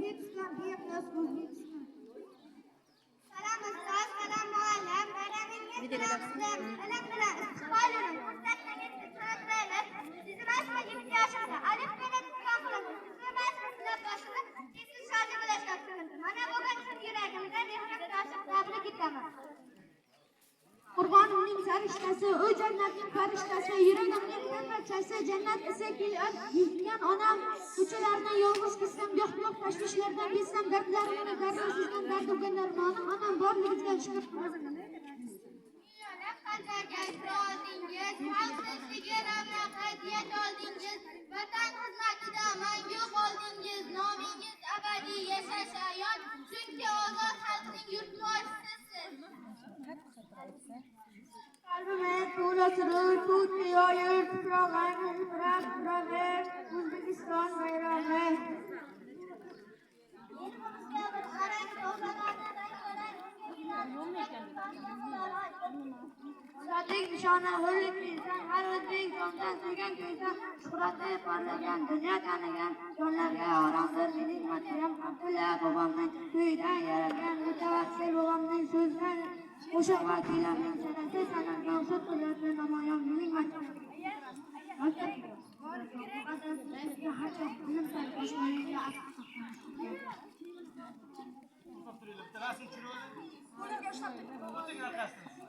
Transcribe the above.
O'zbekiston beplos O'zbekiston. Salom ustoz, salom muallim. Bayramingiz bilan qutlab, ilm bilan istiqbol yo'lini ko'rsatmangizni talab qilamiz. Sizning mashhur 2 yoshingizda alif bilan imtihon qilasiz. Sizning mashhur sinf boshida tezlik shoji bo'lishga sevindim. Mana bugun siz yuragimda mehnat toshib tabrik etaman. Qur'onimning farishtasi, u jannatning farishtasi, yuragimning parchasi, jannat esa kelgan onam. Ko'chalarni yolg'iz ketsam, yo'q tashvishlardan bezsam, dardlarimni darmonsizdan dard olgan darmonim, onam borligidan shukur qilaman. Qanchaga oldingiz, xalq tinchligiga ravnaqiyat oldingiz, vatan xizmatida mangu qoldingiz, nomingiz abadiy yashash ayon, chunki ozod xalqning yurtboshisiz. Qalbime to'la surur, to'ti yoyir, tuprog'im, tuprog'i, O'zbekiston bayrog'i. Ozodlik nishoni hurlik inson, har o'zbek jondan sevgan ko'ysan, shuhrati porlagan, dunyo tanigan, jonlarga oromdir mening matiyam Abdulla bobomning to'yidan yaralgan, mutavakkil bobomning so'zidan o'sha vakillarning sanasi sanatga o'xshab qiladi namoyon mening matiyam. Rasm chirodi. O'zingga